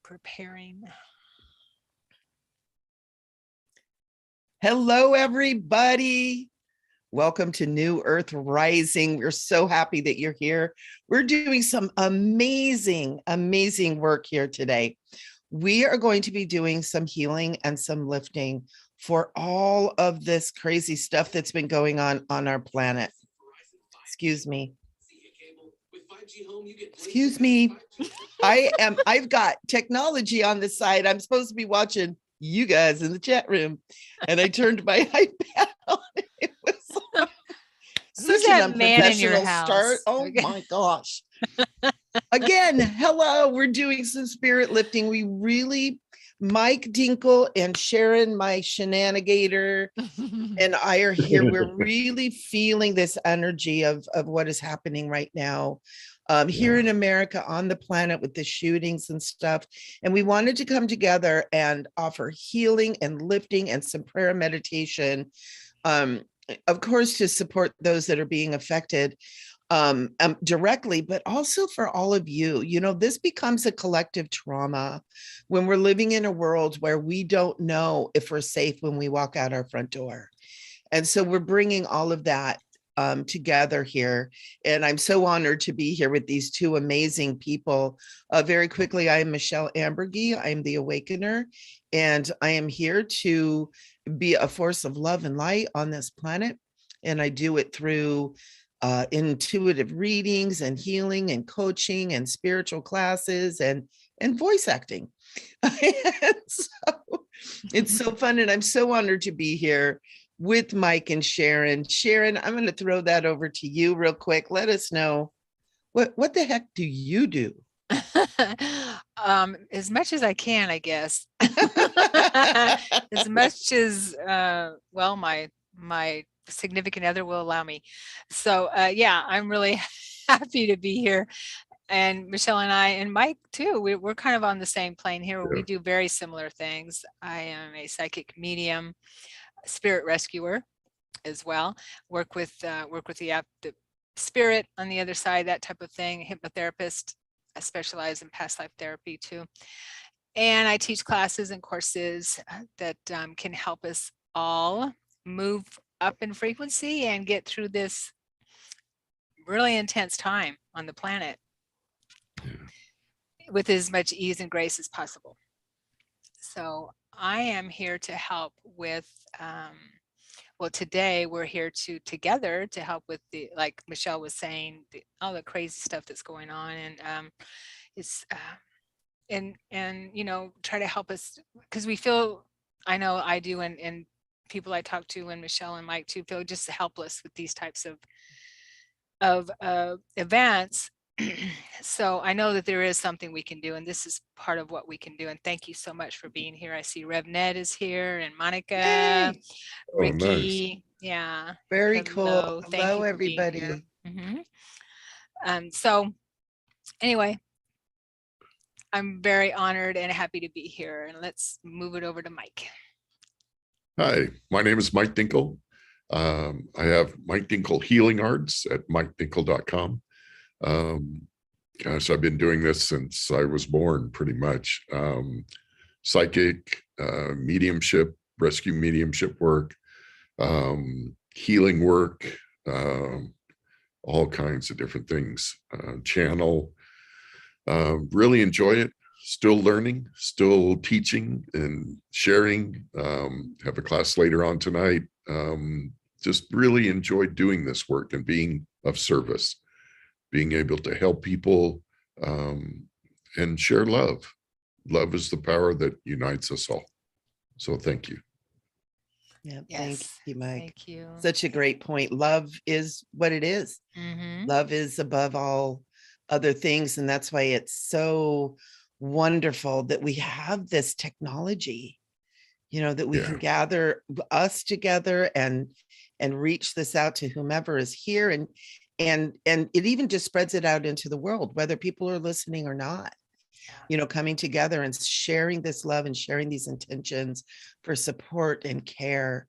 preparing. Hello, everybody. Welcome to New Earth Rising. We're so happy that you're here. We're doing some amazing work here today. We are going to be doing some healing and some lifting for all of this crazy stuff that's been going on our planet. Excuse me. Excuse me. I've got technology on the side. I'm supposed to be watching you guys in the chat room, and I turned my iPad on. It was Who's such an that man in your unprofessional house? start. Oh my gosh. Again, hello. We're doing some spirit lifting. We really, Mike Dinkle and Sharon, my shenanigator, and I are here. We're really feeling this energy of what is happening right now here in America, on the planet, with the shootings and stuff. And we wanted to come together and offer healing and lifting and some prayer meditation, of course, to support those that are being affected directly, but also for all of you. You know, this becomes a collective trauma when we're living in a world where we don't know if we're safe when we walk out our front door. And so we're bringing all of that together here. And I'm so honored to be here with these two amazing people. Very quickly, I am Michele Amburgey. I am the Awakener, and I am here to be a force of love and light on this planet. And I do it through intuitive readings and healing and coaching and spiritual classes and voice acting. And so it's so fun, and I'm so honored to be here with Mike and Sharon. Sharon, I'm going to throw that over to you real quick. Let us know what the heck do you do? As much as I can, I guess. As much as well, my significant other will allow me. So yeah, I'm really happy to be here. And Michele and I, and Mike too, we're kind of on the same plane here. We do very similar things. I am a psychic medium, spirit rescuer as well. Work with the spirit on the other side, that type of thing. Hypnotherapist. I specialize in past life therapy too. And I teach classes and courses that can help us all move up in frequency and get through this really intense time on the planet with as much ease and grace as possible. So I am here to help with, well, today we're here together to help with the, like Michele was saying, all the crazy stuff that's going on, and it's and you know, try to help us, because we feel, I know I do, and people I talk to, and Michele and Mike too, feel just helpless with these types of events. So I know that there is something we can do, and this is part of what we can do. And thank you so much for being here. I see Rev Ned is here, and Monica, Hey. Ricky. Nice. Yeah. Very Hello. cool. Thank Hello, you for everybody. being here. So anyway, I'm very honored and happy to be here, and let's move it over to Mike. Hi, my name is Mike Dinkle. I have Mike Dinkle Healing Arts at mikedinkle.com. Gosh, I've been doing this since I was born, pretty much. Psychic, mediumship, rescue mediumship work, healing work, all kinds of different things. Channel, really enjoy it. Still learning, still teaching and sharing. Have a class later on tonight. Just really enjoyed doing this work and being of service, being able to help people and share love. Love is the power that unites us all. So thank you. Yeah, Yes, thank you, Mike. Thank you. Such a great point. Love is what it is. Love is above all other things. And that's why it's so wonderful that we have this technology, you know, that we can gather us together and reach this out to whomever is here. And it even just spreads it out into the world, whether people are listening or not. You know, coming together and sharing this love and sharing these intentions for support and care.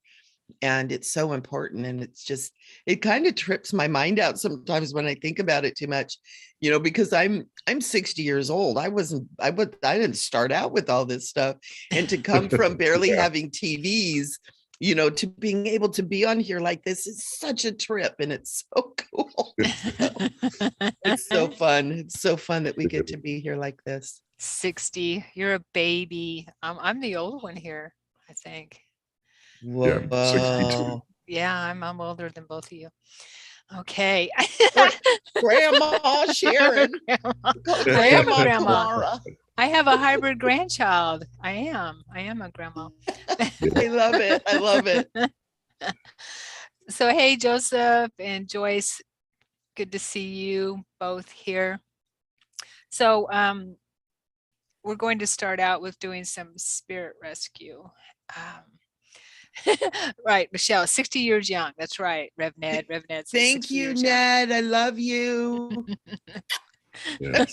And it's so important. And it's just, it kind of trips my mind out sometimes when I think about it too much, because I'm 60 years old. I didn't start out with all this stuff. And to come from barely having TVs, to being able to be on here like this is such a trip, and it's so cool. It's so fun. It's so fun that we get to be here like this. 60, you're a baby. I'm the old one here, I think. Yeah, 62. Yeah, I'm older than both of you. Okay. Grandma Sharon. Grandma Kumara. I have a hybrid grandchild. I am a grandma. I love it. I love it. So, hey, Joseph and Joyce, good to see you both here. So, we're going to start out with doing some spirit rescue. Right, Michelle, 60 years young. That's right, Rev Ned. Thank you, Ned. I love you. Yes.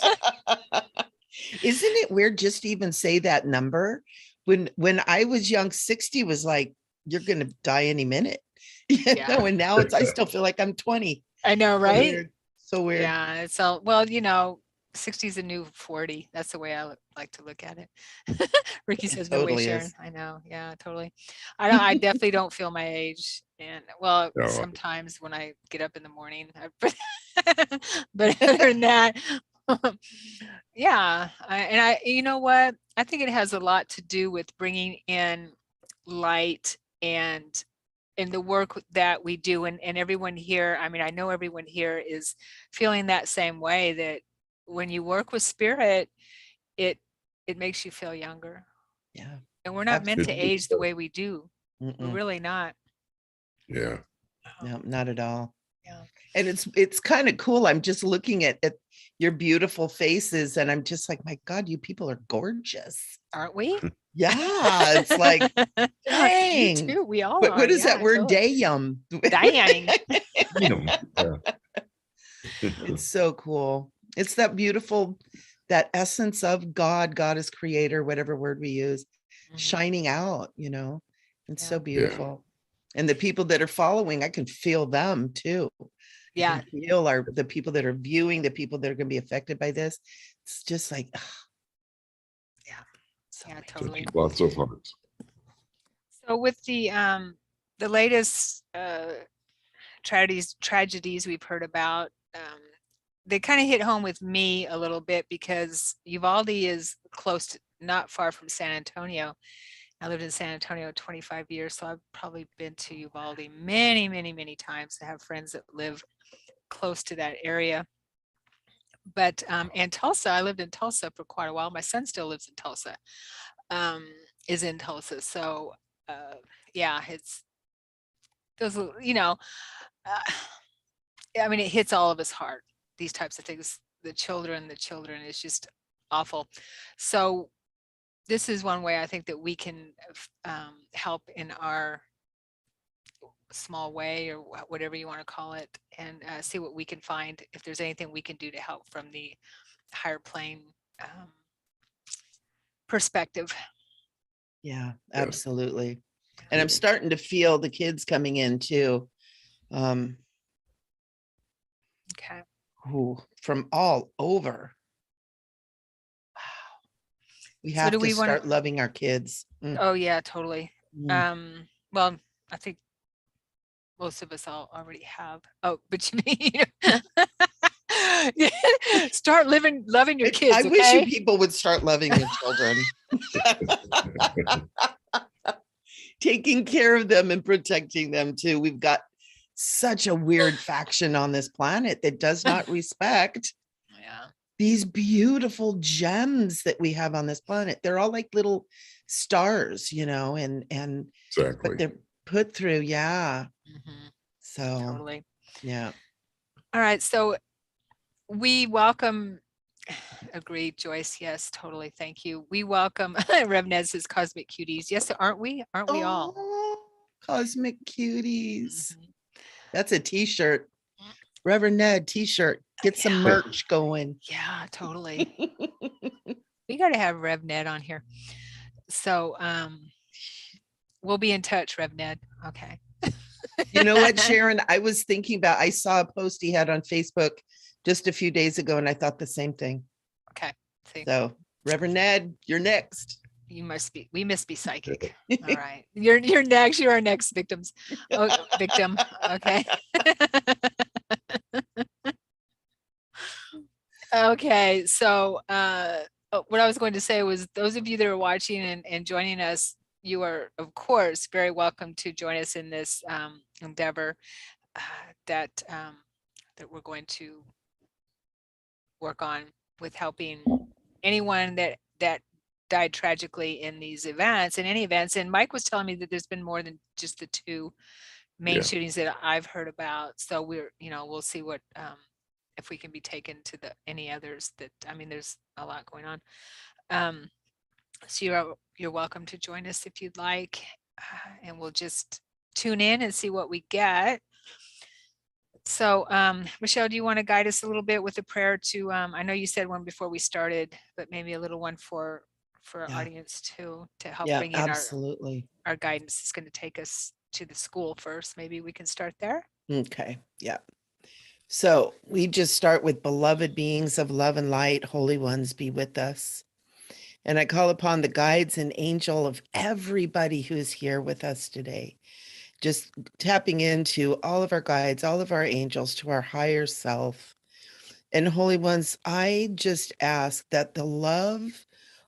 Isn't it weird just to even say that number? When I was young, 60 was like, you're going to die any minute. And now I still feel like I'm 20. I know, right? So weird. Yeah, it's all, well, 60 is a new 40. That's the way I like to look at it. Ricky says, no way, Sharon. I know. Yeah, totally. I definitely don't feel my age. And well, sometimes when I get up in the morning, but other than that, yeah. You know what? I think it has a lot to do with bringing in light and in the work that we do. And everyone here, I mean, I know everyone here is feeling that same way, that when you work with spirit, it makes you feel younger. Yeah. And we're not meant to age the way we do. We're really not. Yeah. No, not at all. Yeah. And it's kind of cool. I'm just looking at your beautiful faces, and I'm just like, my God, you people are gorgeous. Aren't we? Yeah. It's like, dang. You too. We all but are. What is that word? Totally. Dayum. Dying. It's so cool. It's that beautiful, that essence of God, Goddess, Creator, whatever word we use, shining out, It's so beautiful. And the people that are following, I can feel them too. Yeah. Feel the people that are viewing, the people that are going to be affected by this. It's just like, totally. Lots of hearts. So with the latest tragedies we've heard about, they kind of hit home with me a little bit, because Uvalde is close, not far from San Antonio. I lived in San Antonio 25 years, so I've probably been to Uvalde many, many, many times. I have friends that live close to that area. But and Tulsa, I lived in Tulsa for quite a while. My son still lives in Tulsa, is in Tulsa. So yeah, it's those, I mean, it hits all of us hard, these types of things. The children is just awful. So this is one way I think that we can help in our small way, or whatever you want to call it, and see what we can find, if there's anything we can do to help from the higher plane perspective. Yeah, absolutely. And I'm starting to feel the kids coming in too. Okay. Who from all over. Wow. We have to start loving our kids. Oh yeah, totally. Well, I think most of us all already have. Oh, but you mean start loving your kids. I wish you people would start loving your children. Taking care of them and protecting them too. We've got such a weird faction on this planet that does not respect these beautiful gems that we have on this planet. They're all like little stars, and exactly. But they're put through. So totally. Yeah. All right. So we welcome. Agreed, Joyce. Yes, totally. Thank you. We welcome Rev Ned's Cosmic Cuties. Yes, aren't we? Aren't we all? Cosmic Cuties. That's a t-shirt. Reverend Ned t-shirt. Get some merch going. Yeah, totally. We got to have Rev Ned on here. So we'll be in touch, Rev Ned. Okay. You know what, Sharon? I was thinking about, I saw a post he had on Facebook just a few days ago, and I thought the same thing. Okay. See, So, Reverend Ned, you're next. we must be psychic. All right. You're next. You're our next victims. Oh, victim. Okay. Okay. So, what I was going to say was those of you that are watching and joining us, you are, of course, very welcome to join us in this endeavor that we're going to work on with helping anyone that died tragically in these events, in any events. And Mike was telling me that there's been more than just the two main Yeah. shootings that I've heard about. So we'll see what if we can be taken to any others that, I mean, there's a lot going on. So you're welcome to join us if you'd like, and we'll just tune in and see what we get. So, Michele, do you want to guide us a little bit with a prayer to, I know you said one before we started, but maybe a little one for our audience too, to help bring in absolutely. our guidance is going to take us to the school first. Maybe we can start there. Okay. Yeah. So we just start with beloved beings of love and light, holy ones, be with us. And I call upon the guides and angel of everybody who's here with us today. Just tapping into all of our guides, all of our angels, to our higher self. And holy ones, I just ask that the love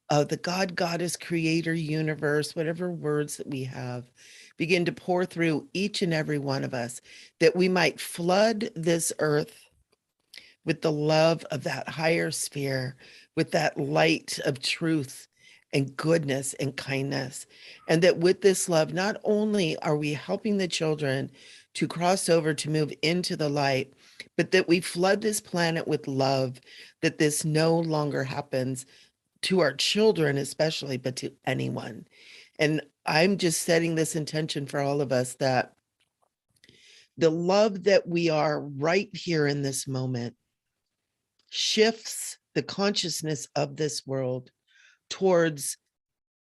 of the God, Goddess, Creator, Universe, whatever words that we have, begin to pour through each and every one of us, that we might flood this earth with the love of that higher sphere, with that light of truth and goodness and kindness. And that with this love, not only are we helping the children to cross over, to move into the light, but that we flood this planet with love, that this no longer happens to our children, especially, but to anyone. And I'm just setting this intention for all of us, that the love that we are right here in this moment shifts the consciousness of this world towards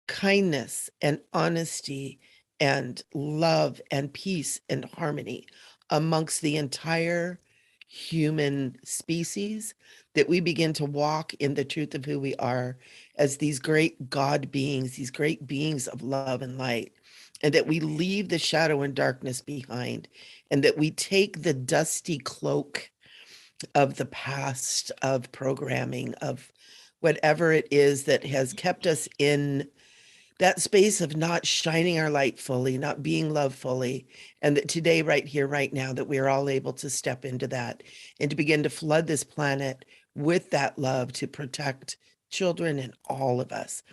kindness and honesty and love and peace and harmony amongst the entire human species, that we begin to walk in the truth of who we are as these great God beings, these great beings of love and light, and that we leave the shadow and darkness behind, and that we take the dusty cloak of the past, of programming, of whatever it is that has kept us in that space of not shining our light fully, not being loved fully. And that today, right here, right now, that we're all able to step into that and to begin to flood this planet with that love to protect children and all of us,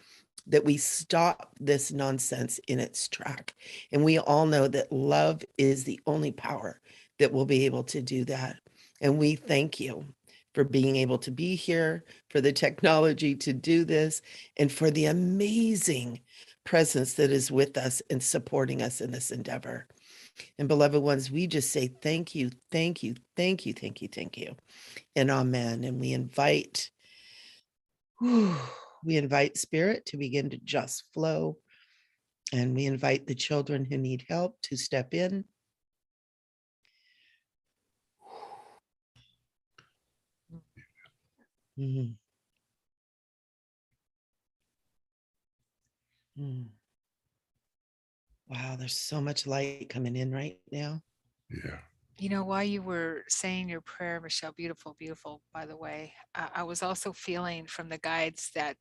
that we stop this nonsense in its track. And we all know that love is the only power that will be able to do that. And we thank you for being able to be here, for the technology to do this, and for the amazing presence that is with us and supporting us in this endeavor. And beloved ones, we just say thank you, thank you, thank you, thank you, thank you, and amen. And we invite spirit to begin to just flow. And we invite the children who need help to step in. Mm. Mm. Wow, there's so much light coming in right now. Yeah. You know, while you were saying your prayer, Michele, beautiful, beautiful, by the way, I was also feeling from the guides that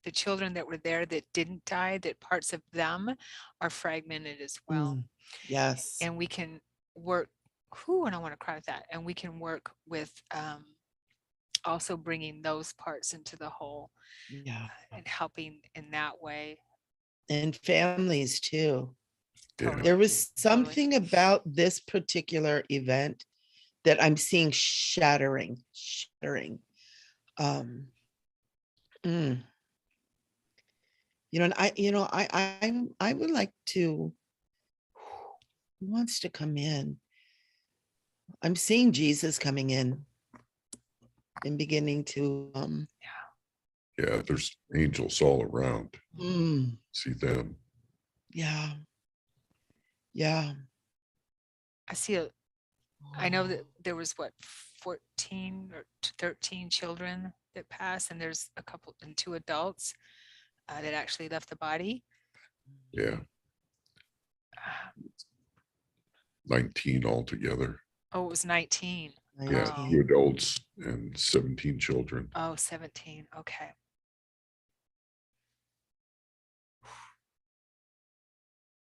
the children that were there that didn't die, that parts of them are fragmented as well. Mm. Yes. And we can work, who, and I want to cry with that, and we can work with also bringing those parts into the whole, Yeah. and helping in that way. And families too. Totally. There was Totally. something about this particular event that I'm seeing shattering. Um, mm. And I would like to, who wants to come in? I'm seeing Jesus coming in and beginning to, Yeah. There's angels all around. mm, See them. yeah. Yeah. I see I know that there was what, 14 or 13 children that passed, and there's a couple and 2 adults that actually left the body. Yeah, Uh, 19 altogether. Oh, it was 19. Yeah, 19. 2 adults and 17 children. Oh, 17. Okay.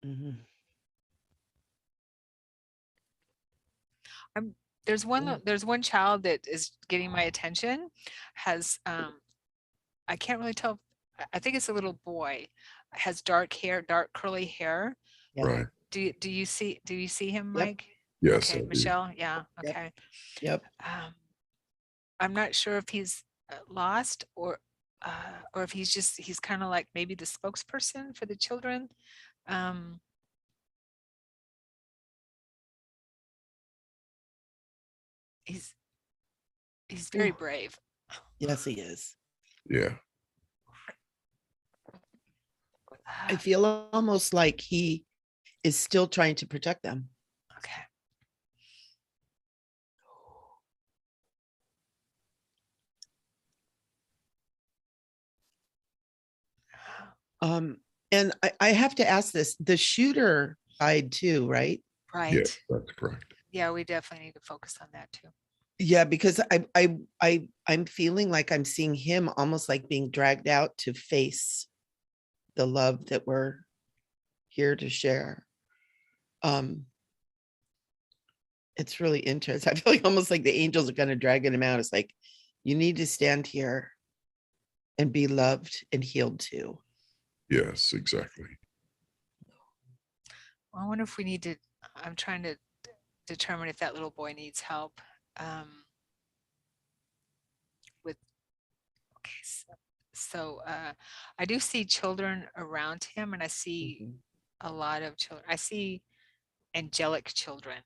Mhm. There's Yeah. there's one child that is getting my attention, has I can't really tell. I think it's a little boy, has dark hair, dark curly hair. Yep. Right. Do you see him, Yep. Mike? Yes, I Okay, do. Michelle. Yeah. Yep. Okay. Yep. I'm not sure if he's lost or if he's kind of like maybe the spokesperson for the children. Um, he's very Ooh. brave. Yes, he is. Yeah. I feel almost like he is still trying to protect them. Okay. And I have to ask this, the shooter died too, right? Right. Yeah, that's correct. Yeah, we definitely need to focus on that too. Yeah, because I'm feeling like I'm seeing him almost like being dragged out to face the love that we're here to share. It's really interesting. I feel like almost like the angels are kind of dragging him out. It's like, you need to stand here and be loved and healed too. Yes, exactly. Well, I wonder if we need to, I'm trying to determine if that little boy needs help with, okay, so I do see children around him, and I see a lot of children. I see angelic children.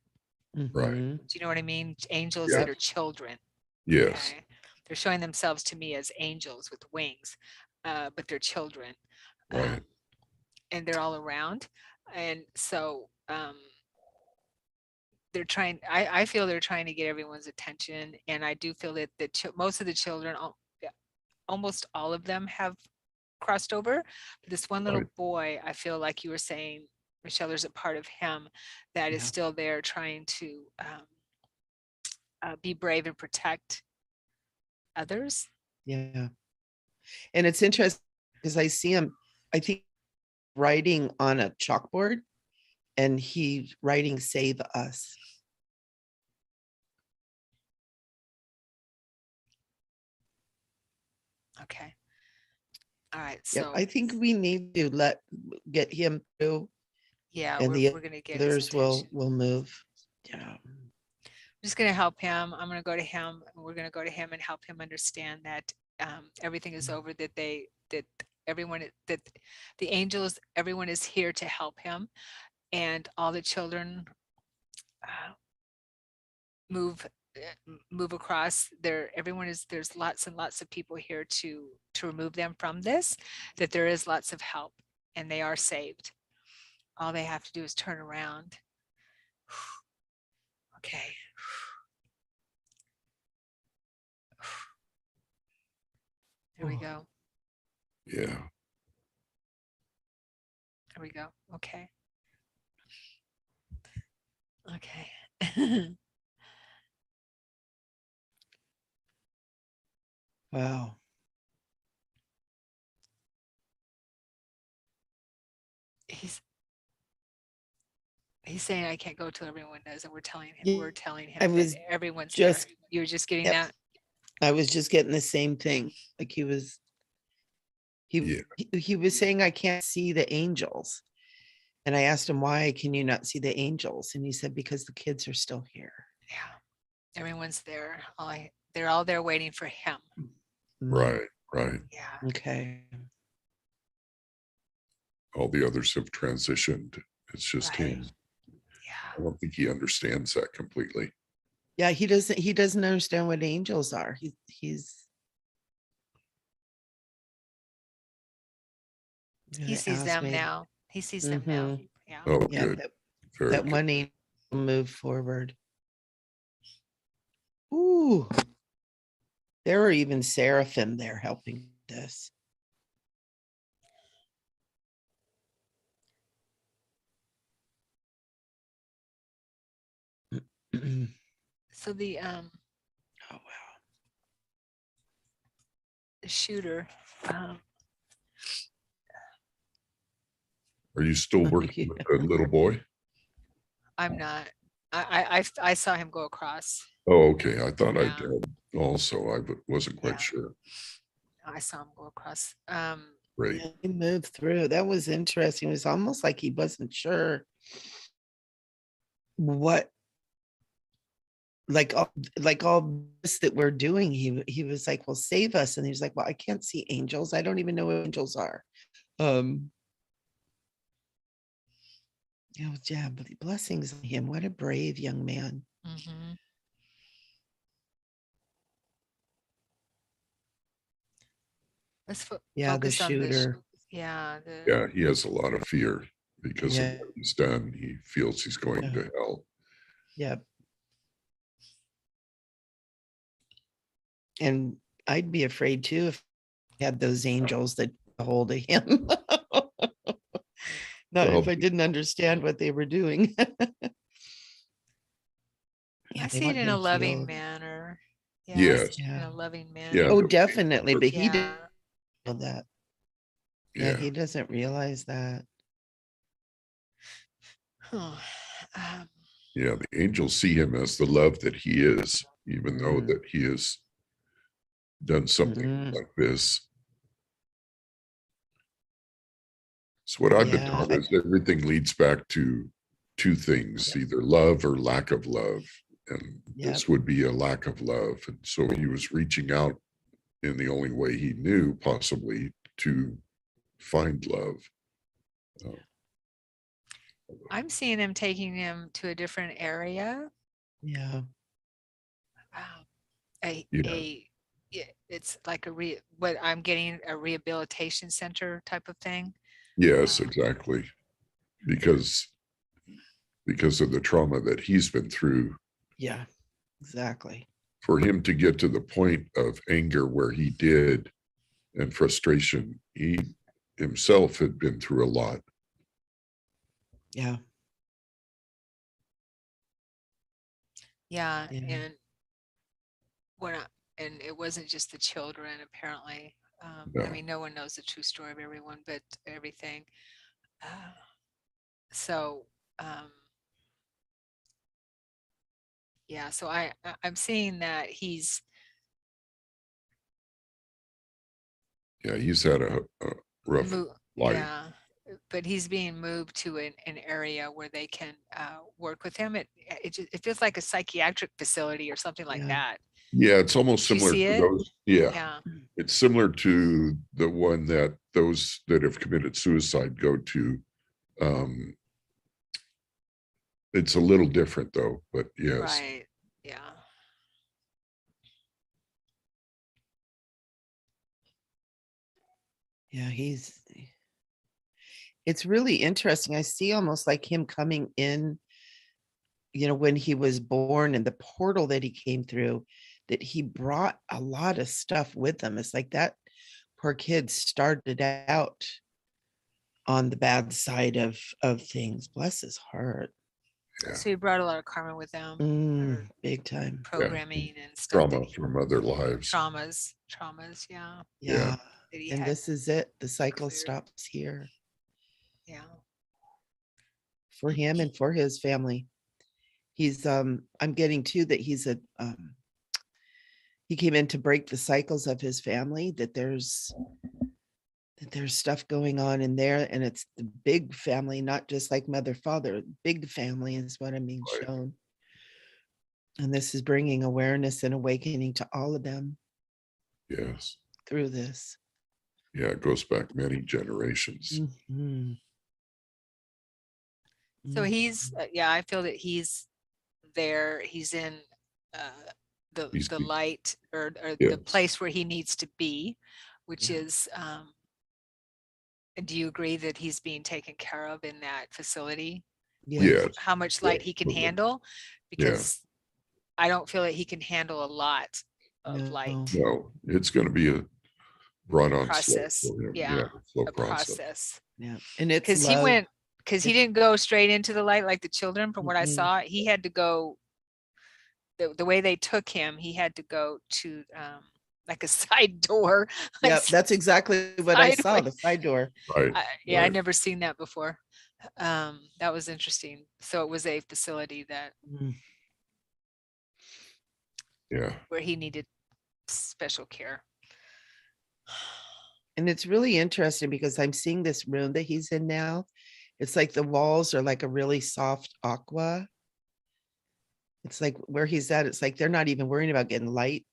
Right. Mhm. Do you know what I mean? Angels Yeah. that are children. Yes. Okay. They're showing themselves to me as angels with wings, but they're children. Right. And they're all around. And so they're trying, I feel they're trying to get everyone's attention. And I do feel that most of the children, yeah, almost all of them have crossed over. But this one little Right. boy, I feel like you were saying, Michelle, there's a part of him that is Yeah. still there trying to be brave and protect others. Yeah. And it's interesting because I see him, I think, writing on a chalkboard, and he's writing "Save Us." Okay. All right. Yep. So I think we need to get him through, yeah, and we're the going to get his others attention. will move. Yeah. I'm just going to help him. I'm going to go to him. We're going to go to him and help him understand that everything is over, that everyone, that the angels, everyone is here to help him, and all the children move across there. Everyone is, there's lots and lots of people here to remove them from this, that there is lots of help and they are saved. All they have to do is turn around. Okay. There we go. Yeah. There we go. Okay. Okay. Wow. He's saying I can't go till everyone knows, and we're telling him Yeah, I that was everyone's just- there. You were just getting Yep. that. I was just getting the same thing. Like he was saying, I can't see the angels. And I asked him, why can you not see the angels? And he said, because the kids are still here. Yeah. Everyone's there. They're all there waiting for him. Right. Right. Yeah. Okay. All the others have transitioned. It's just Right. him. Yeah. I don't think he understands that completely. Yeah, he doesn't understand what angels are. He's He sees them now. He sees them now. Yeah. Oh, Yeah, good. Very that good. one angel Move forward. Ooh. There are even seraphim there helping this. Oh, So the wow. shooter, Are you still working with the little boy? I'm not. I saw him go across. Oh, okay. I thought I Yeah. did also. I wasn't quite Yeah. sure. I saw him go across. Great. Yeah, he moved through. That was interesting. It was almost like he wasn't sure what, like all this that we're doing. He was like, "Well, save us," and he was like, "Well, I can't see angels. I don't even know what angels are." Yeah, but blessings on him. What a brave young man. mhm. Let's Yeah, the focus on the shooter. yeah, Yeah, he has a lot of fear because of Yeah. what he's done. He feels he's going Yeah. to hell. Yep. And I'd be afraid too if I had those angels that got a hold of him. Not if Well, I didn't understand what they were doing. I Yeah, they see it want in a him loving healed. manner. Yeah, I see yes. it in Yeah. a loving Yeah. manner. Oh, the- definitely. But he didn't Yeah. know that. Yeah, Yeah. he doesn't realize that. Huh. Um, Yeah. The angels see him as the love that he is, even though Mm. that he has done something Mm. like this. So what I've been Yeah. taught is everything leads back to two things, either love or lack of love. And Yep. this would be a lack of love. And so he was reaching out in the only way he knew possibly to find love. I'm seeing him taking him to a different area. Yeah. Yeah. It's like what I'm getting, a rehabilitation center type of thing. Yes, Um, exactly. Because of the trauma that he's been through, Yeah. Exactly. for him to get to the point of anger where he did and frustration, he himself had been through a lot. Yeah. Yeah, Yeah. and and it wasn't just the children, apparently. I No. mean, no one knows the true story of everyone, but everything. Uh, so, yeah, so I'm seeing that he's Yeah, he's had a rough life. yeah, but he's being moved to an area where they can work with him. It feels like a psychiatric facility or something like Yeah. that. Yeah, it's almost Do you similar see to it? those. Yeah, Yeah. it's similar to the one that those that have committed suicide go to. Um, it's a little different though, but yes. Right. Yeah. Yeah. It's really interesting. I see almost like him coming in, when he was born and the portal that he came through, that he brought a lot of stuff with him. It's like that poor kid started out on the bad side of things. Bless his heart. Yeah. So he brought a lot of karma with them, Big time. programming and stuff Trauma from other lives. traumas. Yeah. Yeah. That he And had. this is it. The cycle cleared. stops here Yeah. for him and for his family. He's I'm getting too that he came in to break the cycles of his family, that there's stuff going on in there, and it's the big family, not just like mother, father. Big family is what I'm being Right. shown. And this is bringing awareness and awakening to all of them Yes. through this. Yeah, it goes back many generations. Mhm. So he's yeah, I feel that he's there. He's in the light or the Yes. place where he needs to be, which is do you agree that he's being taken care of in that facility? Yes. how much light he can absolutely. handle, because I don't feel that he can handle a lot of light. No, it's going to be a brought on slow Process. for him. Yeah, Slow a process. Yeah. And it's Because he love. went, because he didn't go straight into the light like the children. From what I Mm-mm. saw, he had to go, the way they took him, he had to go to like a side door. like Yeah, that's exactly what I saw, the sideways. side door. Right. Yeah, I'd right. never seen that before. That was interesting. So it was a facility that Mm. Yeah. where he needed special care. And it's really interesting because I'm seeing this room that he's in now. It's like the walls are like a really soft aqua. It's like where he's at, it's like they're not even worrying about getting light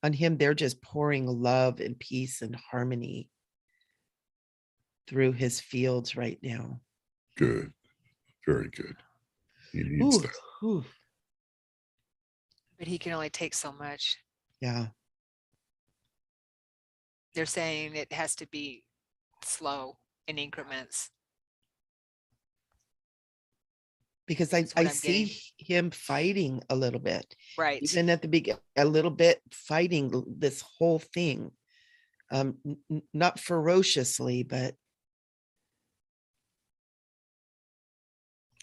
on him. They're just pouring love and peace and harmony through his fields right now. Good. Very good. He needs Ooh, that. ooh, But he can only take so much. yeah. They're saying it has to be slow in increments. Because I That's what I'm see getting. him fighting a little bit, Right. even at the beginning, a little bit fighting this whole thing. Not ferociously, but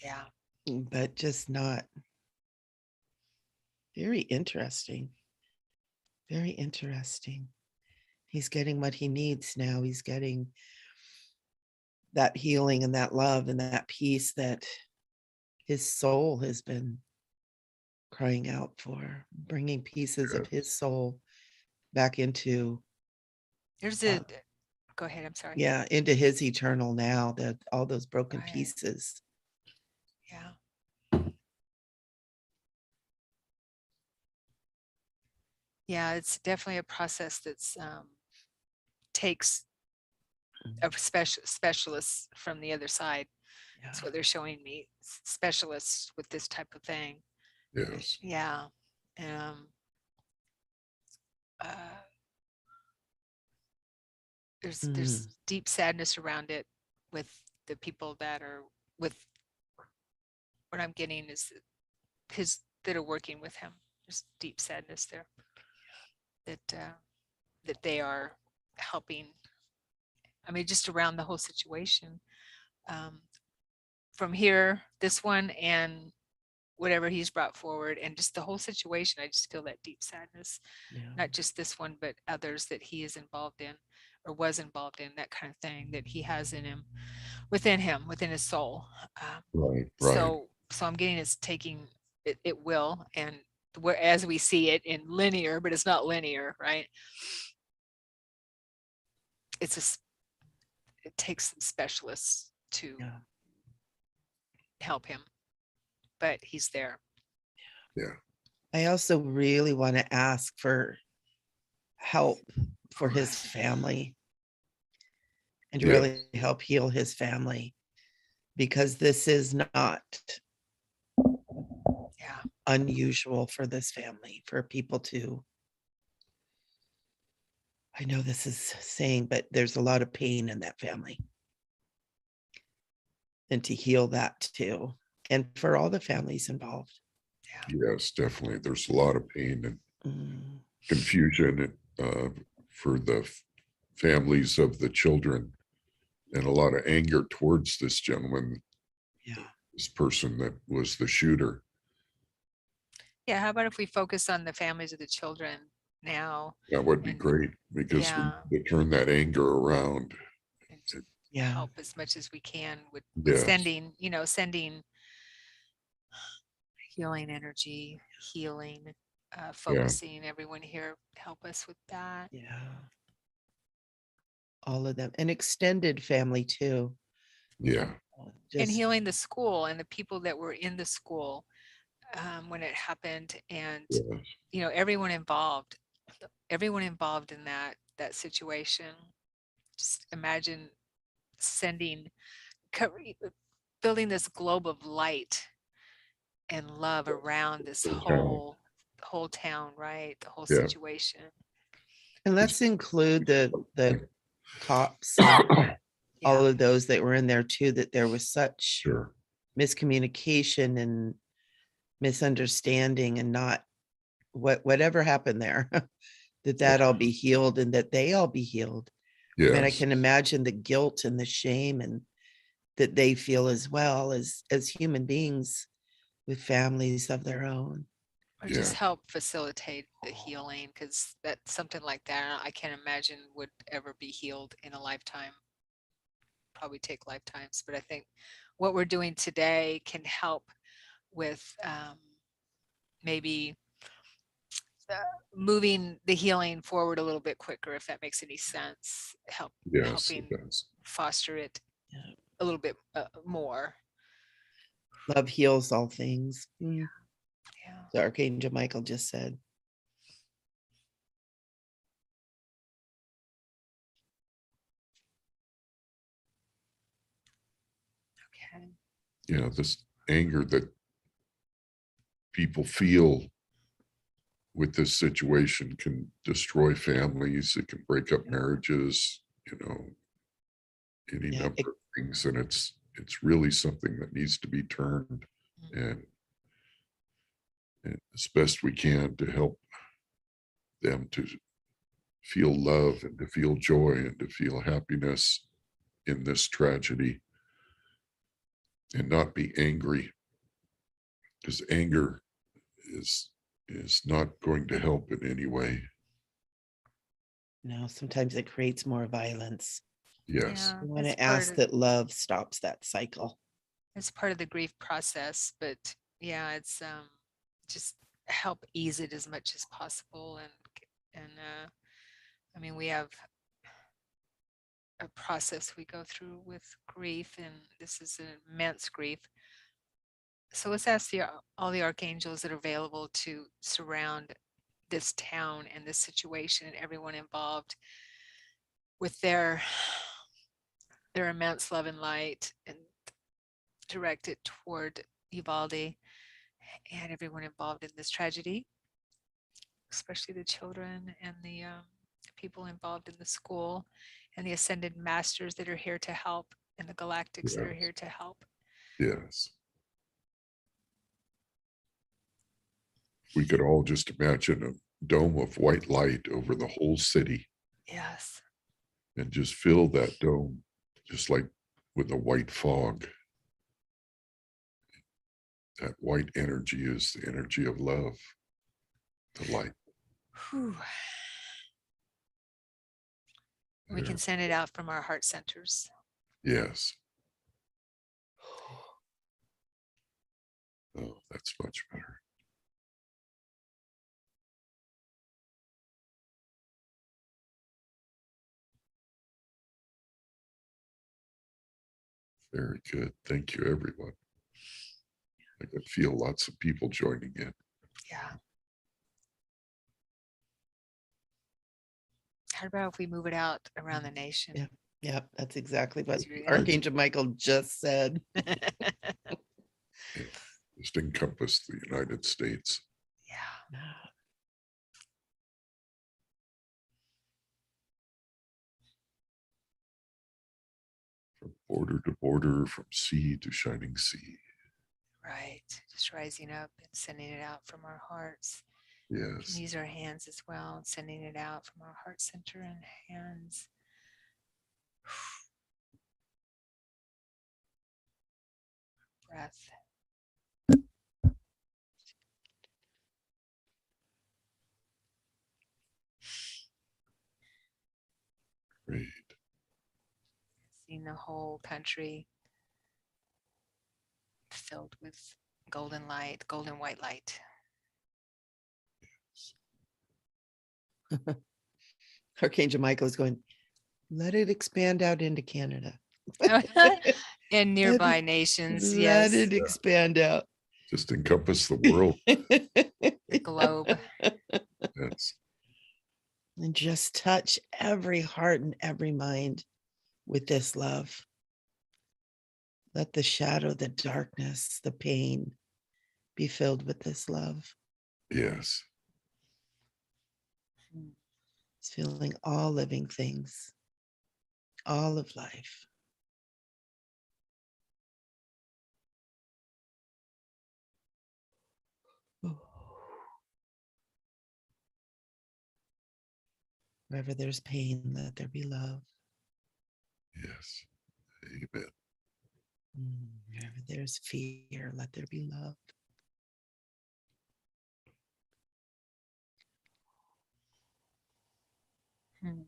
Yeah. just not. Very interesting. Very interesting. He's getting what he needs now. He's getting that healing and that love and that peace that his soul has been crying out for, bringing pieces of his soul back into, There's a, go ahead. I'm sorry. yeah, into his eternal now, that all those broken Right. pieces. Yeah. Yeah, it's definitely a process that's takes a specialist from the other side. That's Yeah. what they're showing me. Specialists with this type of thing. Yes. Yeah. Um, uh, Mm. there's deep sadness around it with the people that are with, what I'm getting is his, that are working with him. There's deep sadness there that they are helping. I mean, just around the whole situation. From here, this one and whatever he's brought forward, and just the whole situation, I just feel that deep sadness. Yeah. Not just this one, but others that he is involved in or was involved in, that kind of thing that he has in him, within his soul. Right. So I'm getting it's taking, it will, and as we see it in linear, but it's not linear, right? It takes some specialists to help him, but he's there. Yeah. I also really want to ask for help for his family and really help heal his family, because this is not unusual for this family, for people to, I know this is saying, but there's a lot of pain in that family, and to heal that too, and for all the families involved. Yes, definitely. There's a lot of pain and confusion for the families of the children, and a lot of anger towards this gentleman, this person that was the shooter. Yeah, how about if we focus on the families of the children now? That would be great, because we need to turn that anger around. Help as much as we can with Yes. sending healing energy, healing, focusing. Everyone here, help us with that. Yeah. All of them, and extended family too. Yeah. And healing the school and the people that were in the school when it happened, and you know, everyone involved in that situation. Just imagine building this globe of light and love around this whole town, right? The whole situation. And let's include the cops and all of those that were in there too, that there was such miscommunication and misunderstanding, and not whatever happened there, that all be healed, and that they all be healed. I mean, I Yes. can imagine the guilt and the shame and that they feel as well as human beings with families of their own. Or Yeah. just help facilitate the healing, because that something like that I can't imagine would ever be healed in a lifetime. Probably take lifetimes, but I think what we're doing today can help with maybe moving the healing forward a little bit quicker, if that makes any sense. Yes, Helping it does. foster it Yeah. a little bit more. Love heals all things. Yeah. The Archangel Michael just said. Okay. Yeah, this anger that people feel with this situation can destroy families. It can break up marriages, any Yeah, number of things. And it's really something that needs to be turned, and as best we can to help them to feel love and to feel joy and to feel happiness in this tragedy, and not be angry, because anger is not going to help in any way. no, sometimes it creates more violence. Yes. We want it's to ask that love stops that cycle. It's part of the grief process, but yeah, it's just help ease it as much as possible. And I mean, we have a process we go through with grief, and this is an immense grief. So let's ask all the archangels that are available to surround this town and this situation and everyone involved with their immense love and light, and direct it toward Uvalde and everyone involved in this tragedy, especially the children and the people involved in the school, and the ascended masters that are here to help, and the galactics that are here to help. Yes. We could all just imagine a dome of white light over the whole city. Yes. And just fill that dome just like with a white fog. That white energy is the energy of love, the light. Whew. We can send it out from our heart centers. Yes. Oh, that's much better. Very good. Thank you, everyone. I can feel lots of people joining in. Yeah. How about if we move it out around the nation? Yeah. Yeah, that's exactly what Yeah. Archangel Michael just said. Just encompass the United States. Yeah. From border to border, from sea to shining sea. Right. Just rising up and sending it out from our hearts. Yes. We can use our hands as well, sending it out from our heart center and hands. Breath. Great. Seeing the whole country filled with golden light, golden white light. Archangel Michael is going, let it expand out into Canada. And nearby nations, Let yes. it expand out. Just encompass the world. The globe. Yes. And just touch every heart and every mind with this love. Let the shadow, the darkness, the pain be filled with this love. Yes. It's filling all living things, all of life. Wherever there's pain, let there be love. Yes. Amen. Wherever there's fear, let there be love. Hmm.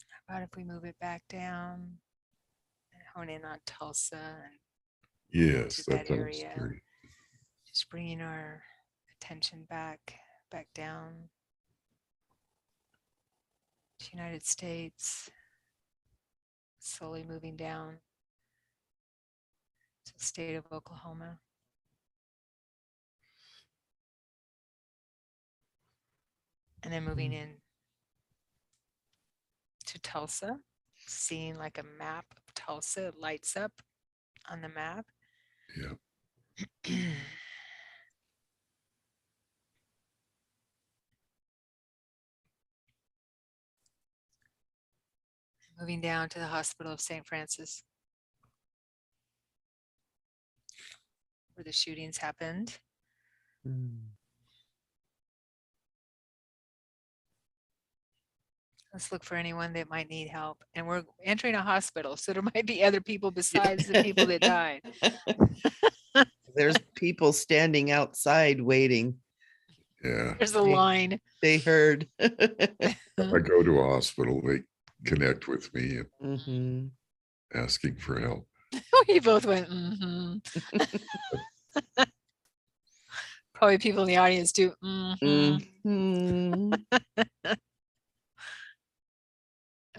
How about if we move it back down and hone in on Tulsa and Yes, to that that sounds area? great. Just bringing our attention back down to United States, slowly moving down to the state of Oklahoma. And then moving in to Tulsa, seeing like a map of Tulsa, it lights up on the map. Yeah. Moving down to the Hospital of St. Francis, where the shootings happened. Let's look for anyone that might need help. And we're entering a hospital, so there might be other people besides the people that died. There's people standing outside waiting. Yeah. There's a line. They heard. If I go to a hospital, they connect with me and Mhm. asking for help. We both went, mm-hmm. Probably people in the audience do. Mm-hmm. Mhm.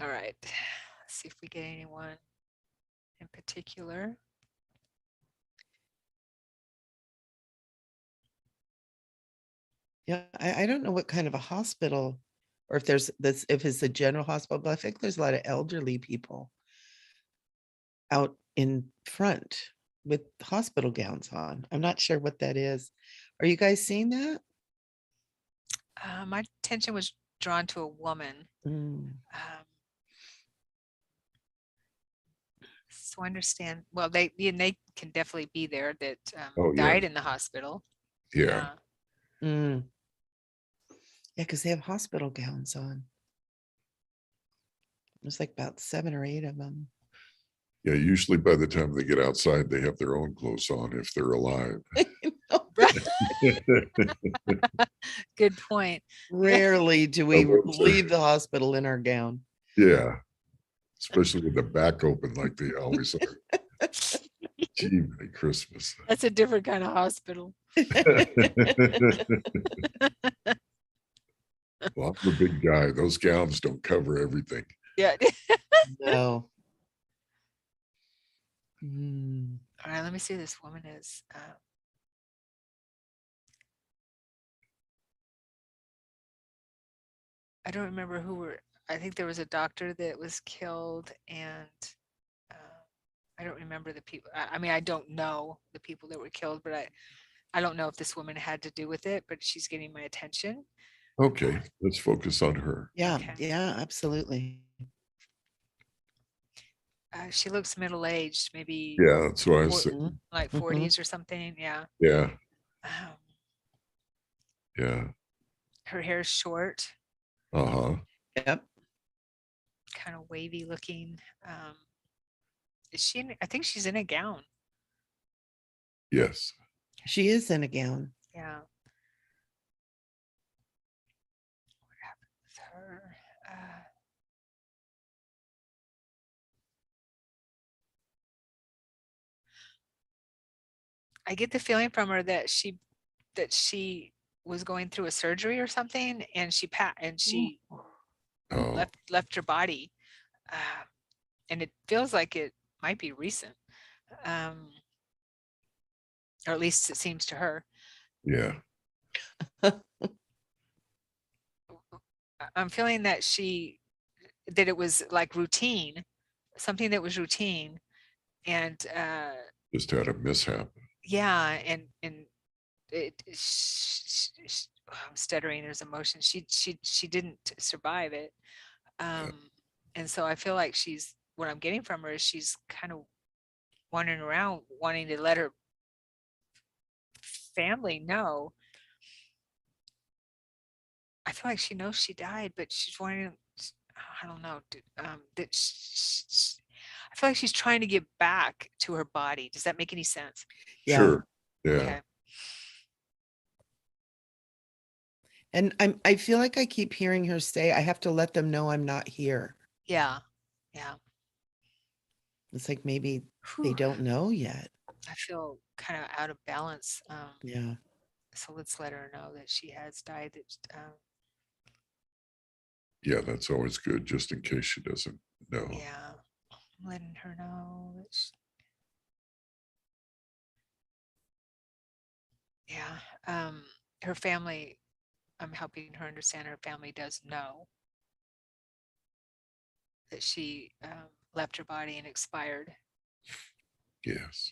All right. Let's see if we get anyone in particular. Yeah, I don't know what kind of a hospital, or if there's this, if it's a general hospital, but I think there's a lot of elderly people out in front with hospital gowns on. I'm not sure what that is. Are you guys seeing that? My attention was drawn to a woman. So I understand. Well, they can definitely be there that Oh, yeah. died in the hospital. Yeah. Yeah, because they have hospital gowns on. There's like about 7 or 8 of them. Yeah. Usually by the time they get outside, they have their own clothes on if they're alive. Good point. Rarely do we leave the hospital in our gown. Yeah. Especially with the back open like they always are. Gee, Merry Christmas. That's a different kind of hospital. Well, I'm a big guy. Those gowns don't cover everything. Yeah. No. All right, let me see who this woman is. I don't remember who were. I think there was a doctor that was killed, and I don't remember the people. I mean, I don't know the people that were killed, but I don't know if this woman had to do with it, but she's getting my attention. Okay, let's focus on her. Yeah, Okay. yeah, absolutely. She looks middle-aged, maybe Yeah, that's what I said. like 40s or something. Yeah. Yeah, Um, yeah. her hair's short, Uh-huh. Yep. kind of wavy looking. Is she I think she's in a gown. Yes. She is in a gown. Yeah. What happened with her? I get the feeling from her that she was going through a surgery or something, and she Oh, left her body, and it feels like it might be recent, or at least it seems to her. yeah. I'm feeling that it was like routine, something that was routine, and Just had a mishap. yeah, and I'm stuttering. There's emotion. She didn't survive it, and so I feel like what I'm getting from her is she's kind of wandering around, wanting to let her family know. I feel like she knows she died, but she's wanting, I don't know, that I feel like she's trying to get back to her body. Does that make any sense? Yeah. Sure. Yeah. Okay. And I feel like I keep hearing her say, I have to let them know I'm not here. Yeah. Yeah. It's like maybe they Whew. don't know yet. I feel kind of out of balance. Yeah. So let's let her know that she has died. That Yeah, that's always good, just in case she doesn't know. yeah, I'm letting her know that yeah, her family, I'm helping her understand her family does know that she left her body and expired. Yes.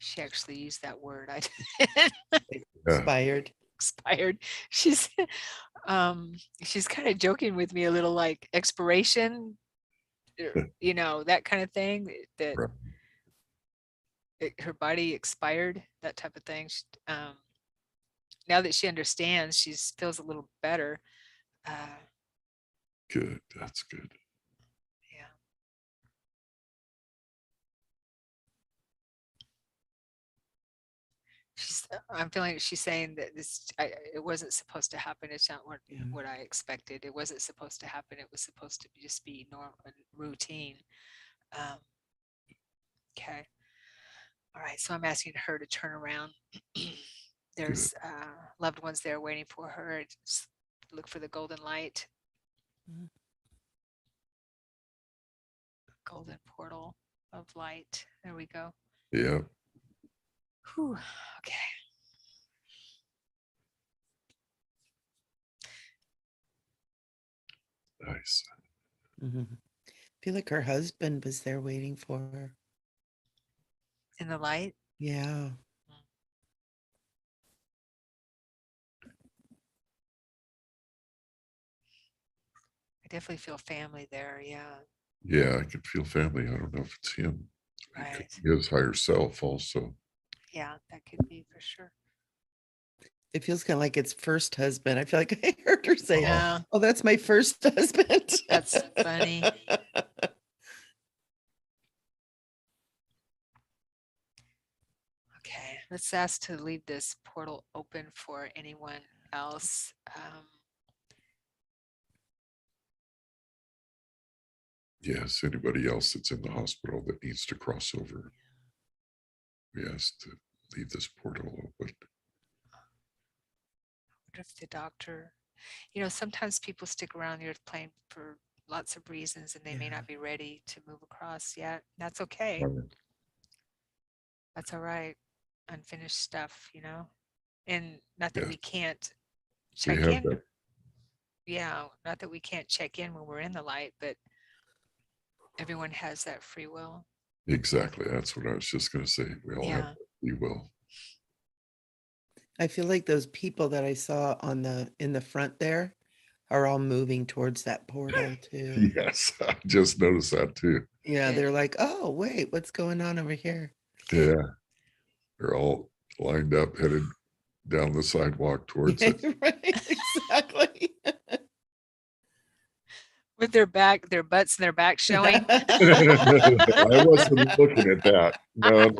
She actually used that word. I Expired. expired. She's kind of joking with me a little, like expiration, you know, that kind of thing, that Right. her body expired, that type of thing. Now that she understands, she feels a little better. Good. That's good. Yeah. I'm feeling she's saying that it wasn't supposed to happen. It's not what I expected. It wasn't supposed to happen. It was supposed to just be normal routine. Okay. All right. So I'm asking her to turn around. There's loved ones there waiting for her. Just look for the golden light. Golden portal of light. There we go. Yeah. Whew. Okay. Nice. I feel like her husband was there waiting for her. In the light? Yeah. I definitely feel family there. Yeah. Yeah, I can feel family. I don't know if it's him. Right. His higher self also. Yeah, that could be for sure. It feels kind of like its first husband. I feel like I heard her say, Yeah. oh, that's my first husband. That's funny. Okay, let's ask to leave this portal open for anyone else. Yes, anybody else that's in the hospital that needs to cross over. We ask to leave this portal open. I wonder if the doctor, you know, sometimes people stick around the earth plane for lots of reasons and they may not be ready to move across yet. That's okay. That's all right. Unfinished stuff, you know, and not that we can't check in. That. Yeah, not that we can't check in when we're in the light, but everyone has that free will. Exactly. That's what I was just going to say. We all have free will. I feel like those people that I saw in the front there are all moving towards that portal too. Yes, I just noticed that too. Yeah, they're like, oh, wait, what's going on over here? Yeah. They're all lined up, headed down the sidewalk towards it. Right, exactly. With their butts and their back showing. I wasn't looking at that. No.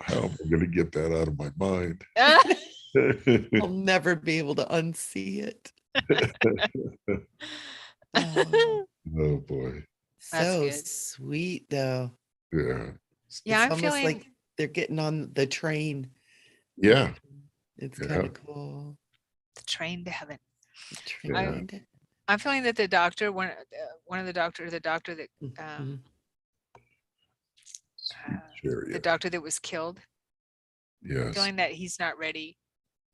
How am I going to get that out of my mind? I'll never be able to unsee it. Oh boy. So sweet though. Yeah. Yeah, it's almost like they're getting on the train. Yeah. It's kind of cool. The train to heaven. I'm feeling that the doctor, one of the doctor that the doctor that was killed. Yes. Feeling that he's not ready.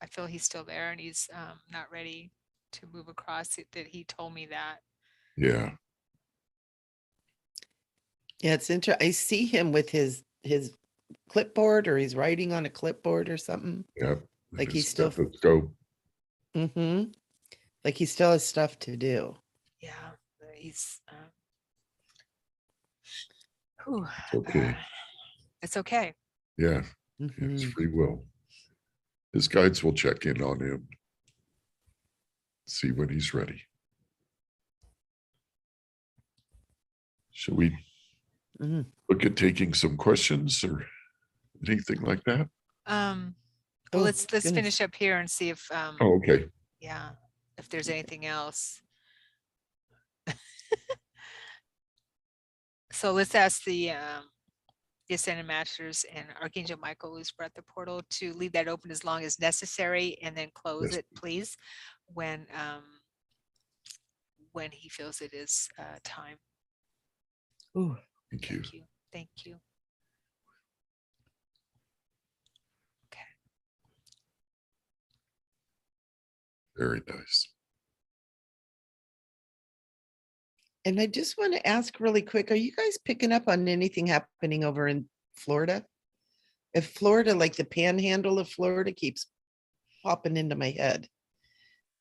I feel he's still there and he's not ready to move across it, that he told me that. Yeah. Yeah, it's interesting. I see him with his clipboard, or he's writing on a clipboard or something. Yep. Like he's still stethoscope. Mm-hmm. Like he still has stuff to do. Yeah, he's whew, It's okay. it's okay. Yeah. Mm-hmm. It's free will. His guides will check in on him, see when he's ready. Shall we Mm-hmm. look at taking some questions or anything like that? Well, Oh, let's goodness. finish up here and see if Oh, okay. yeah, if there's anything else. So let's ask the Ascended Masters and Archangel Michael, who's brought the portal, to leave that open as long as necessary, and then close Yes. it, please, when he feels it is time. Ooh. Thank you. Thank you. Thank you. Okay. Very nice. And I just want to ask really quick, are you guys picking up on anything happening over in Florida? If Florida, like the panhandle of Florida, keeps popping into my head.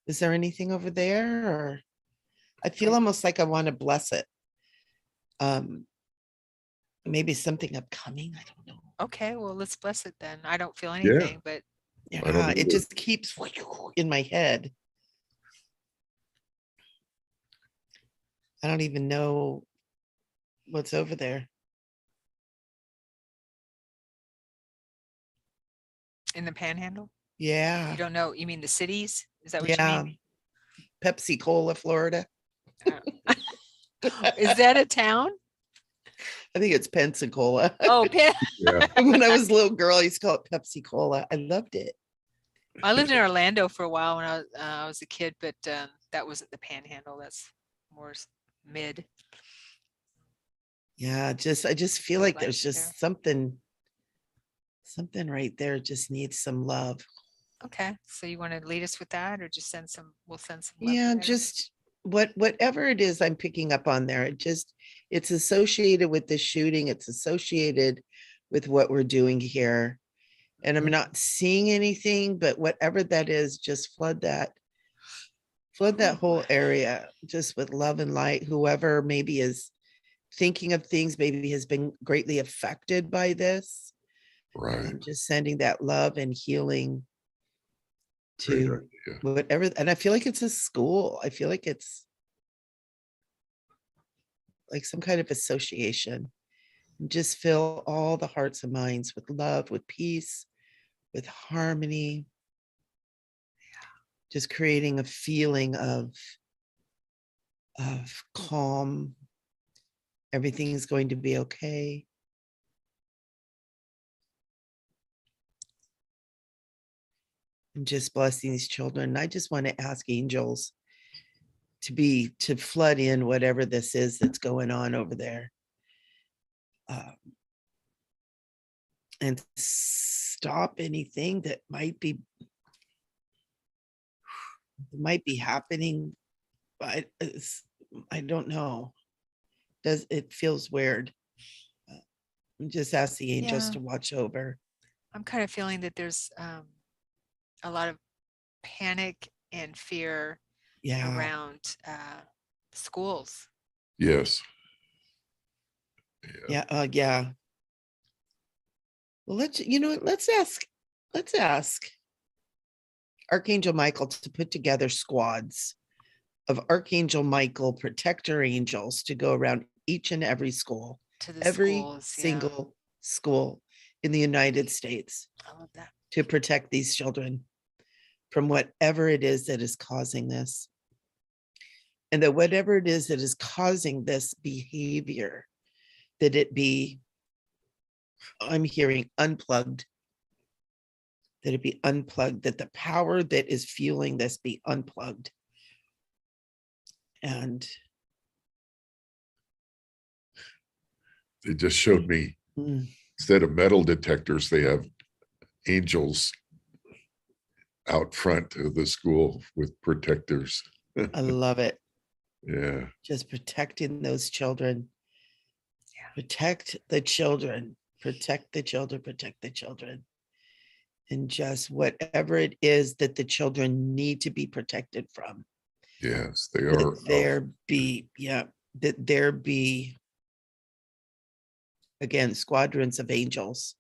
Is there anything over there? Or I feel almost like I want to bless it. Maybe something upcoming. I don't know. Okay, well, let's bless it then. I don't feel Yeah. anything, but I don't Yeah, it either. just keeps in my head. I don't even know what's over there. in the Panhandle, Yeah. you don't know. You mean the cities? Is that what you Yeah. mean? Pepsi Cola, Florida. Is that a town? I think it's Pensacola. Oh, Yeah. When I was a little girl, I used to call it Pepsi Cola. I loved it. I lived in Orlando for a while when I was a kid, but that wasn't the Panhandle. That's more mid. Yeah, I just feel Would like like there's there. just something right there just needs some love. Okay, so you want to lead us with that, or just send some? We'll send some. Yeah, there. just whatever it is I'm picking up on there. It's associated with the shooting. It's associated with what we're doing here. And I'm not seeing anything, but whatever that is, just flood that whole area just with love and light. Whoever maybe is thinking of things, maybe has been greatly affected by this. Right. I'm just sending that love and healing Great to idea. whatever. And I feel like it's a school. I feel like it's like some kind of association. Just fill all the hearts and minds with love, with peace, with harmony. Just creating a feeling of calm. Everything is going to be okay. And just blessing these children. I just want to ask angels to flood in whatever this is that's going on over there. And stop anything that might be happening, but I don't know. It feels weird. Just ask the angels Yeah. to watch over. I'm kind of feeling that there's a lot of panic and fear Yeah. around schools. Yes. Yeah. Yeah. Well, let's ask Archangel Michael to put together squads of Archangel Michael protector angels to go around each and every school, To the every schools, single school in the United States, I love that. to protect these children from whatever it is that is causing this. And that whatever it is that is causing this behavior, that it be, I'm hearing unplugged, that it be unplugged, that the power that is fueling this be unplugged. And They just showed me instead of metal detectors, they have angels out front of the school with protectors. I love it. Yeah. Just protecting those children. Protect the children. Protect the children. Protect the children. and just whatever it is that the children need to be protected from. Yes, they That are. there be, yeah, that there be, again, squadrons of angels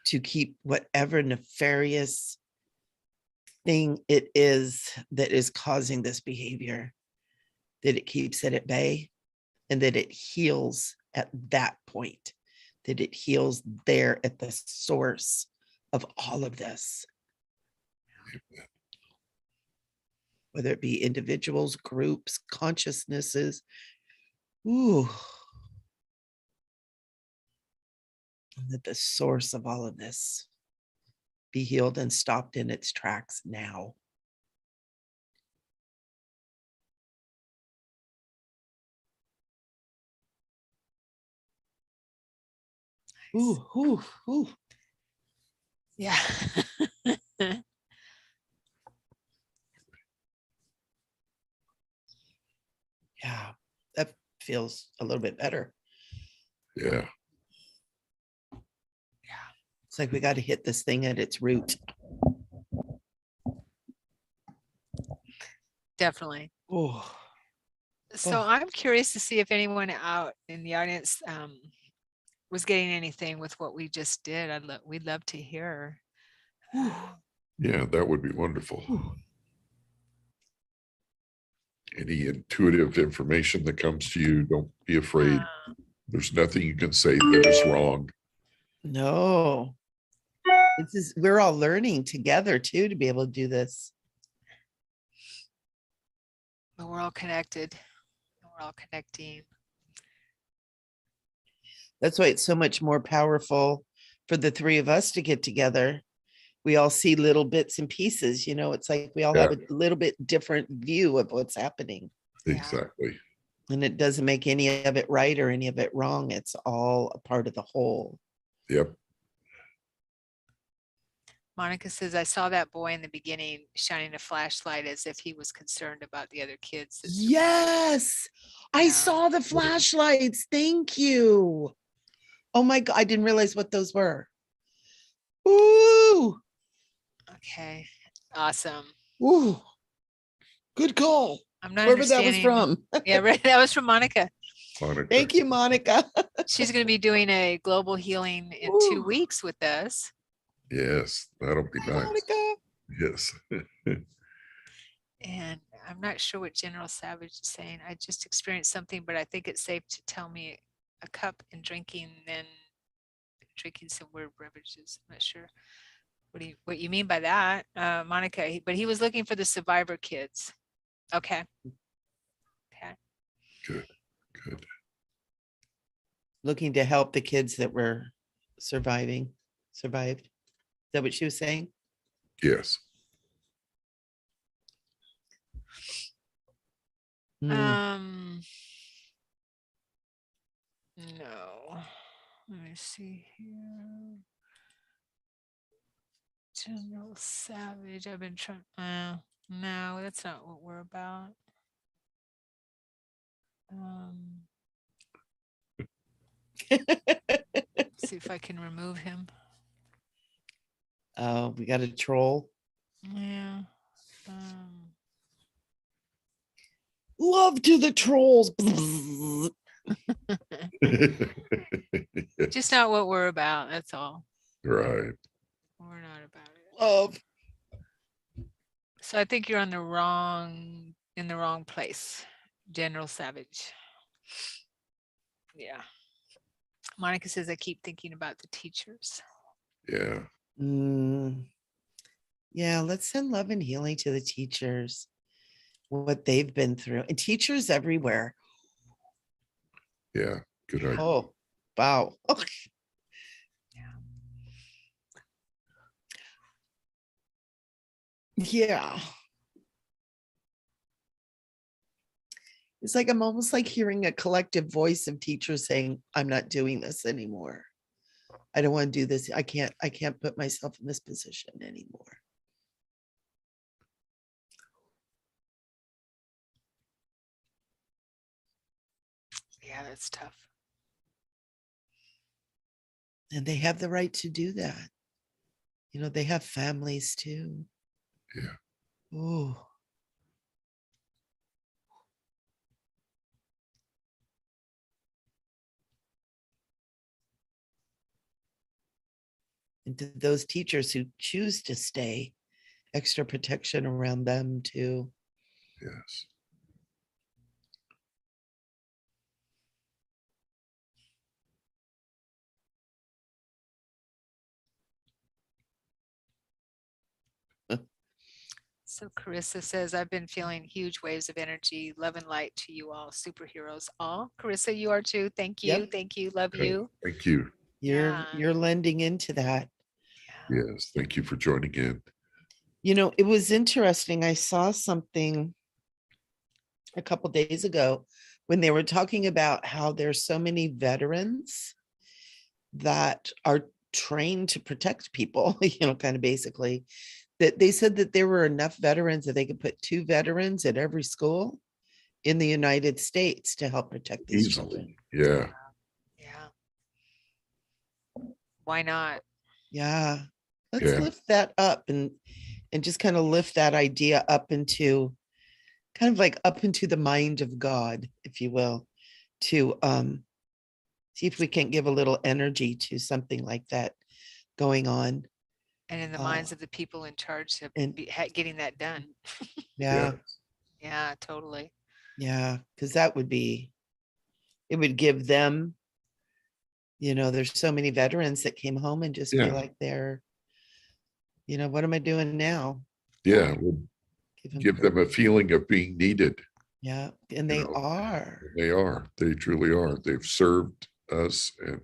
to keep whatever nefarious thing it is that is causing this behavior, that it keeps it at bay, and that it heals at that point, that it heals there at the source of all of this, whether it be individuals, groups, consciousnesses. Ooh. And that the source of all of this be healed and stopped in its tracks now. Ooh, ooh, ooh. Yeah. Yeah, that feels a little bit better. Yeah. It's like we got to hit this thing at its root. Definitely. Oh, So Oh. I'm curious to see if anyone out in the audience was getting anything with what we just did. We'd love to hear. Yeah, that would be wonderful. Any intuitive information that comes to you, don't be afraid. There's nothing you can say that is wrong. No. We're all learning together too to be able to do this. But we're all connected. We're all connecting. That's why it's so much more powerful for the three of us to get together. We all see little bits and pieces, it's like we all have a little bit different view of what's happening. Exactly. And it doesn't make any of it right or any of it wrong. It's all a part of the whole. Yep. Monica says, I saw that boy in the beginning shining a flashlight as if he was concerned about the other kids. Yes, I saw the flashlights. Thank you. Oh my God, I didn't realize what those were. Ooh. Okay, awesome. Ooh. Good call. I'm not Wherever that was understanding. from. Yeah, right. That was from Monica. Thank you, Monica. She's going to be doing a global healing in 2 weeks with us. Yes, that'll be nice. Monica. Yes. And I'm not sure what General Savage is saying. I just experienced something, but I think it's safe to tell me a cup and drinking, then drinking some weird beverages. I'm not sure what you mean by that, Monica. But he was looking for the survivor kids. Okay. Okay. Good. Good. Looking to help the kids that were survived. Is that what she was saying? Yes. No. Let me see here. General Savage. I've been trying. No, that's not what we're about. See if I can remove him. Oh, we got a troll. Yeah. Love to the trolls. Just not what we're about. That's all. Right. We're not about it. Love. So I think you're in the wrong place, General Savage. Yeah. Monica says, I keep thinking about the teachers. Yeah. Yeah, let's send love and healing to the teachers, what they've been through, and teachers everywhere. Yeah. Good idea. Oh, wow. Yeah. It's like I'm almost like hearing a collective voice of teachers saying, I'm not doing this anymore. I don't want to do this. I can't put myself in this position anymore. Yeah, that's tough. And they have the right to do that. they have families too. Yeah. Oh. And to those teachers who choose to stay, extra protection around them too. Yes. So Carissa says, I've been feeling huge waves of energy, love and light to you all, superheroes. All Carissa, you are too. Thank you. Yep. Thank you. Love Okay. you. Thank you. Yeah. You're lending into that. Yeah. Yes. Thank you for joining in. It was interesting. I saw something a couple days ago when they were talking about how there's so many veterans that are trained to protect people, kind of basically, that they said that there were enough veterans that they could put 2 veterans at every school in the United States to help protect these children. Easily. Yeah. Yeah. Why not? Yeah. Let's Yeah. lift that up and just kind of lift that idea up into kind of like up into the mind of God, if you will, to see if we can't give a little energy to something like that going on. And in the minds of the people in charge of and getting that done. yeah, Yeah, totally. yeah, because that would be, it would give them, there's so many veterans that came home and just feel Yeah. like they're, what am I doing now? Yeah. We'll give them a feeling of being needed. Yeah, and they are. They are. They truly are. They've served us and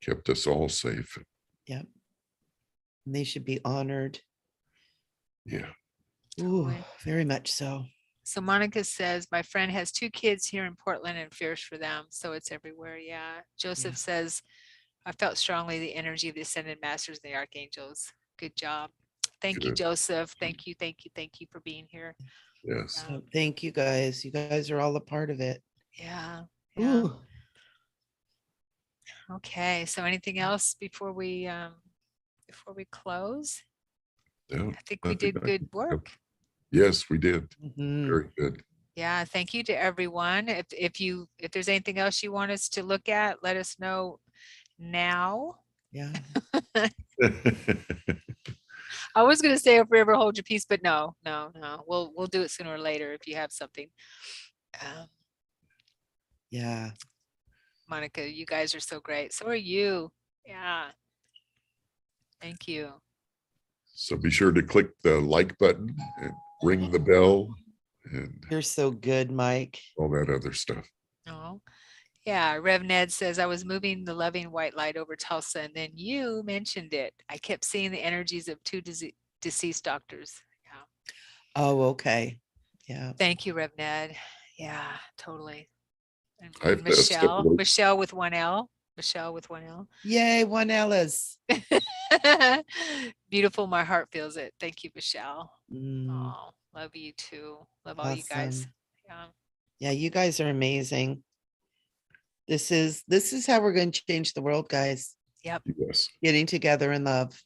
kept us all safe. Yep. And they should be honored. Yeah. Ooh, Totally. very much so. So Monica says, my friend has 2 kids here in Portland and fears for them. So it's everywhere. Yeah. Joseph says, I felt strongly the energy of the ascended masters and the archangels. Good job. Thank you, Good. Joseph. Thank you. Thank you. Thank you for being here. Yes. So thank you guys. You guys are all a part of it. Yeah. Yeah. Ooh. Okay. So anything else before we close? No, I think we did good work. Yes, we did. Mhm. Very good. Yeah, thank you to everyone. If there's anything else you want us to look at, let us know now. Yeah. I was going to say, forever hold your peace, but no. We'll do it sooner or later if you have something. Yeah. Monica, you guys are so great. So are you. Yeah. Thank you. So be sure to click the like button and ring the bell and You're so good, Mike. all that other stuff. Oh, yeah. Rev Ned says, I was moving the loving white light over Tulsa and then you mentioned it. I kept seeing the energies of 2 deceased doctors. Yeah. Oh, okay. Yeah. Thank you, Rev Ned. Yeah, totally. And I have to step away. Michelle with 1 L. Michelle with 1 L. Yay, 1 Ellis. Beautiful. My heart feels it. Thank you, Michelle. Mm, Oh, love you too. Love all you guys. awesome. Yeah. Yeah, you guys are amazing. This is how we're going to change the world, guys. Yep. Yes. Getting together in love.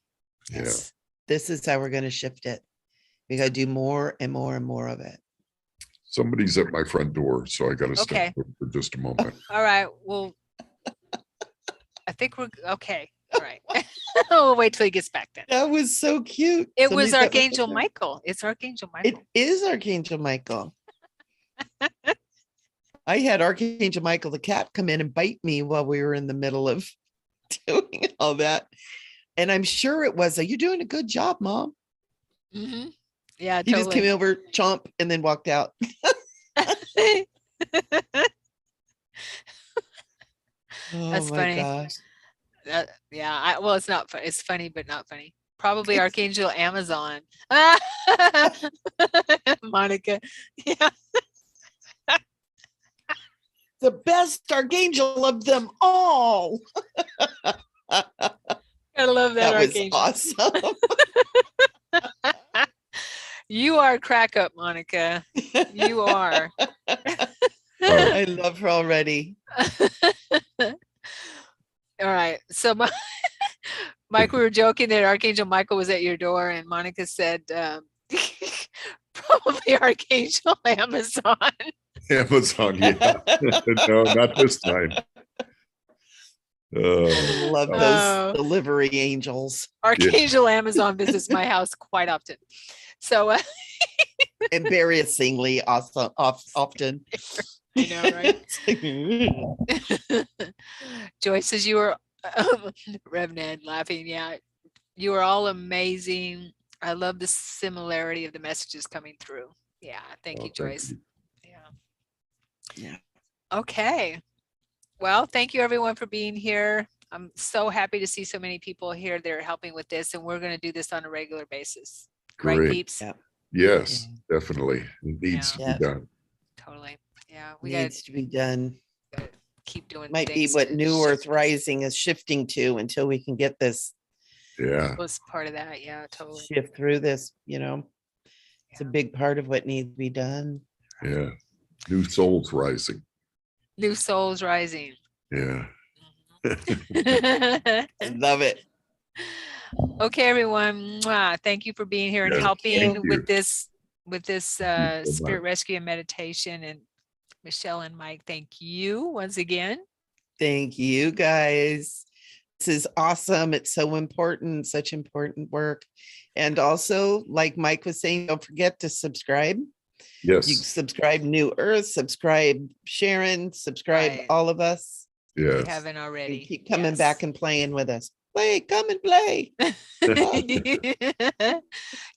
Yes. This is how we're going to shift it. We got to do more and more and more of it. Somebody's at my front door, so I got to Okay. step away for just a moment. All right. Well, I think we're okay. All right. We'll wait till he gets back then. That was so cute. It was Somebody's at my Archangel front door. Michael. It's Archangel It Michael. is Archangel Michael. I had Archangel Michael the cat come in and bite me while we were in the middle of doing all that. And I'm sure it was you're doing a good job, Mom. Mm-hmm. Yeah, He just came over, chomp, and then walked out. Oh, That's my funny. gosh. Yeah. Well, it's not funny. It's funny, but not funny. Probably Archangel Amazon. Monica. Yeah. The best archangel of them all. I love that, That was Archangel. awesome. You are crack up, Monica. You are. I love her already. All right. So Mike, we were joking that Archangel Michael was at your door, and Monica said, probably Archangel Amazon. Amazon, yeah. No, not this time. Love those Oh. delivery angels. Archangel Amazon visits my house quite often. So Embarrassingly awesome, often. I know, right? Joyce says you were Rev Ned laughing. Yeah, you are all amazing. I love the similarity of the messages coming through. Yeah, thank you, Joyce. Yeah. Okay. Well, thank you everyone for being here. I'm so happy to see so many people here that are helping with this, and we're going to do this on a regular basis. Great. Right, peeps? Yeah. Yes, definitely. It needs to be done. Totally. Yeah, we needs to be done. Gotta keep doing. Might be what New Earth Rising is shifting to until we can get this. Yeah. Was part of that. Yeah, totally. Shift through this, it's a big part of what needs to be done. Yeah. New souls rising. New souls rising. Yeah. Love it. Okay, everyone. Thank you for being here and helping with this spirit rescue and meditation. And Michele and Mike, thank you once again. Thank you, guys. This is awesome. It's so important, such important work. And also, like Mike was saying, don't forget to subscribe. Yes. You subscribe New Earth, subscribe Sharon, subscribe all of us. Yes. If you haven't already. And keep coming back and playing with us. Come and play.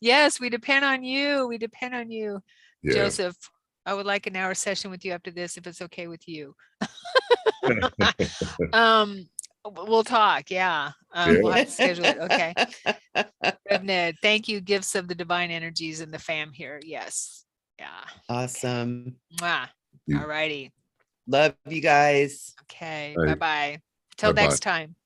Yes, we depend on you. We depend on you. Yeah. Joseph, I would like an hour session with you after this, if it's okay with you. We'll talk. Yeah. We'll have to schedule it. Okay. Rev Ned, thank you. Gifts of the divine energies and the fam here. Yes. Yeah. Awesome. Mwah. All righty. Love you guys. Okay. Bye. Bye-bye. Till Bye-bye. next time.